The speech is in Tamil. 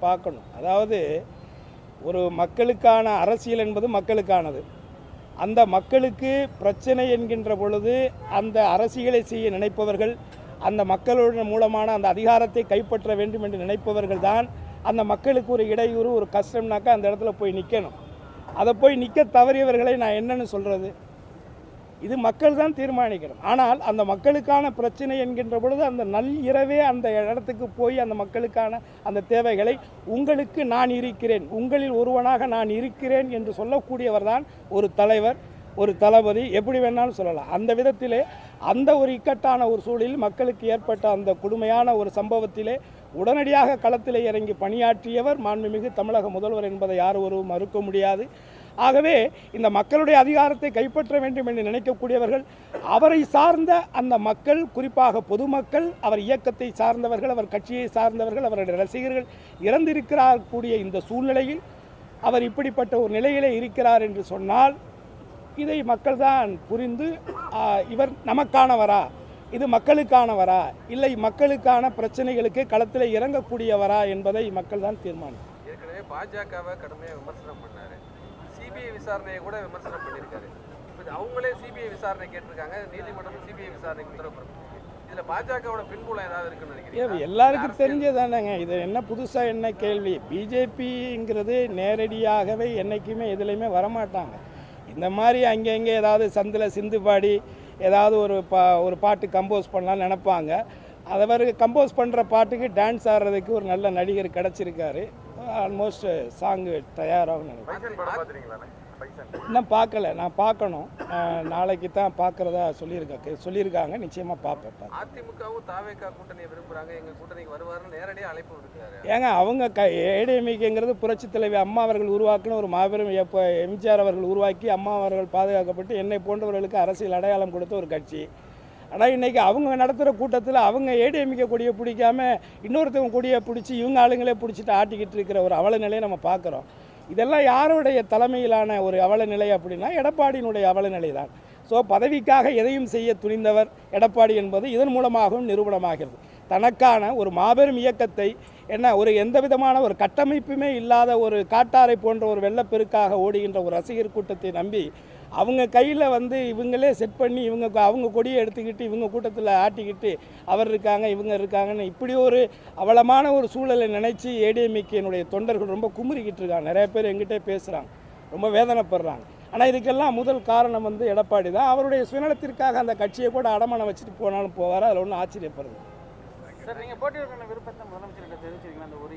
பார்க்கணும். அதாவது ஒரு மக்களுக்கான அரசியல் என்பது மக்களுக்கானது. அந்த மக்களுக்கு பிரச்சனை என்கின்ற பொழுது அந்த அரசியலை செய்ய நினைப்பவர்கள், அந்த மக்களுடைய மூலமான அந்த அதிகாரத்தை கைப்பற்ற வேண்டும் என்று நினைப்பவர்கள் தான் அந்த மக்களுக்கு ஒரு இடையூறு, ஒரு கஷ்டம்னாக்கா அந்த இடத்துல போய் நிற்கணும். அதை போய் நிற்க தவறியவர்களை நான் என்னன்னு சொல்கிறது? இது மக்கள் தான் தீர்மானிக்கணும். ஆனால் அந்த மக்களுக்கான பிரச்சனை என்கின்ற பொழுது அந்த நள்ளிரவே அந்த இடத்துக்கு போய் அந்த மக்களுக்கான அந்த தேவைகளை உங்களுக்கு நான் இருக்கிறேன், உங்களில் ஒருவனாக நான் இருக்கிறேன் என்று சொல்லக்கூடியவர் தான் ஒரு தலைவர், ஒரு தளபதி, எப்படி வேணாலும் சொல்லலாம். அந்த விதத்திலே அந்த ஒரு இக்கட்டான ஒரு சூழலில் மக்களுக்கு ஏற்பட்ட அந்த கொடுமையான ஒரு சம்பவத்திலே உடனடியாக களத்திலே இறங்கி பணியாற்றியவர் மாண்புமிகு தமிழக முதல்வர் என்பதை யார் ஒருவரும் மறுக்க முடியாது. ஆகவே இந்த மக்களுடைய அதிகாரத்தை கைப்பற்ற வேண்டும் என்று நினைக்கக்கூடியவர்கள், அவரை சார்ந்த அந்த மக்கள், குறிப்பாக பொதுமக்கள், அவர் இயக்கத்தை சார்ந்தவர்கள், அவர் கட்சியை சார்ந்தவர்கள், அவருடைய ரசிகர்கள் இறந்திருக்கிறார் கூடிய இந்த சூழ்நிலையில் அவர் இப்படிப்பட்ட ஒரு நிலையிலே இருக்கிறார் என்று சொன்னால் இதை மக்கள் தான் புரிந்து இவர் நமக்கானவரா, இது மக்களுக்கானவரா, இல்லை மக்களுக்கான பிரச்சனைகளுக்கு களத்தில் இறங்கக்கூடியவரா என்பதை மக்கள் தான் தீர்மானம். ஏற்கனவே பாஜகவை கடுமையாக விமர்சனம் பண்ணாரு, சிபிஐ விசாரணையை கூட விமர்சனம் பண்ணியிருக்காரு. இப்போ அவங்களே சிபிஐ விசாரணை கேட்டிருக்காங்க, நீதிமன்றம் சிபிஐ விசாரணைக்கு உத்தரவு பிறப்பிச்சிருக்கு. இதில் பாஜகவோட பின்புலம் ஏதாவது இருக்குன்னு நினைக்கிறீங்க? எல்லாருக்கும் தெரிஞ்சதானங்க, இது என்ன புதுசாக என்ன கேள்வி? பிஜேபிங்கிறது நேரடியாகவே என்றைக்குமே எதுலையுமே வரமாட்டாங்க. இந்த மாதிரி அங்கங்கே ஏதாவது சந்தில் சிந்து பாடி ஏதாவது ஒரு பாட்டு கம்போஸ் பண்ணலான்னு நினைப்பாங்க. அதை கம்போஸ் பண்ணுற பாட்டுக்கு டான்ஸ் ஆடுறதுக்கு ஒரு நல்ல நடிகர் கிடச்சிருக்காரு. ஆல்மோஸ்ட் சாங்கு தயாராகும் நினைக்கிறேன். இன்னும் பார்க்கல, நான் பார்க்கணும். நாளைக்கு தான் பார்க்குறதா சொல்லியிருக்காங்க. நிச்சயமாக பார்ப்பேன். அதிமுகவும் தாவேகா கூட்டணியை விரும்புகிறாங்க, எங்கள் கூட்டணிக்கு வருவாருன்னு நேரடியாக அழைப்பு விடுக்கிறாரு. ஏங்க அவங்க ஏடிஎம்கேங்கிறது புரட்சி தலைவி அம்மா அவர்கள் உருவாக்கின ஒரு மாபெரும் எம்ஜிஆர் அவர்கள் உருவாக்கி அம்மா அவர்கள் பாதுகாக்கப்பட்டு என்னை போன்றவர்களுக்கு அரசியல் அடையாளம் கொடுத்த ஒரு கட்சி. ஆனால் இன்றைக்கி அவங்க நடத்துகிற கூட்டத்தில் அவங்க ஏடிஎம்கே கொடியை பிடிக்காம இன்னொருத்தவங்க கொடியை பிடிச்சி இவங்க ஆளுங்களே பிடிச்சிட்டு ஆட்டிக்கிட்டு இருக்கிற ஒரு அவல நிலையை நம்ம பார்க்குறோம். இதெல்லாம் யாருடைய தலைமையிலான ஒரு அவல நிலை அப்படின்னா எடப்பாடியினுடைய அவல நிலை தான். ஸோ பதவிக்காக எதையும் செய்ய துணிந்தவர் எடப்பாடி என்பது இதன் மூலமாகவும் நிரூபணமாகிறது. தனக்கான ஒரு மாபெரும் இயக்கத்தை எந்த விதமான ஒரு கட்டமைப்புமே இல்லாத ஒரு காட்டாரை போன்ற ஒரு வெள்ளப்பெருக்காக ஓடுகின்ற ஒரு ரசிகர் கூட்டத்தை நம்பி அவங்க கையில் இவங்களே செட் பண்ணி அவங்க கொடியை எடுத்துக்கிட்டு இவங்க கூட்டத்தில் ஆட்டிக்கிட்டு அவர் இருக்காங்க இவங்க இருக்காங்கன்னு இப்படி ஒரு அவலமான ஒரு சூழலை நினச்சி ஏடிஎம்கேனுடைய தொண்டர்கள் ரொம்ப குமுறிக்கிட்டு இருக்காங்க. நிறைய பேர் எங்கிட்டே பேசுகிறாங்க, ரொம்ப வேதனைப்படுறாங்க. ஆனால் இதுக்கெல்லாம் முதல் காரணம் எடப்பாடி தான். அவருடைய சுயநலத்திற்காக அந்த கட்சியை கூட அடமானம் வச்சுட்டு போனாலும் போவார், அதில் ஒன்றும் ஆச்சரியப்படுது. சார், நீங்கள் போட்டியிடுற விருப்பத்தை முதலமைச்சர்கிட்ட தெரிவிச்சிருக்கீங்களா? அந்த ஒரு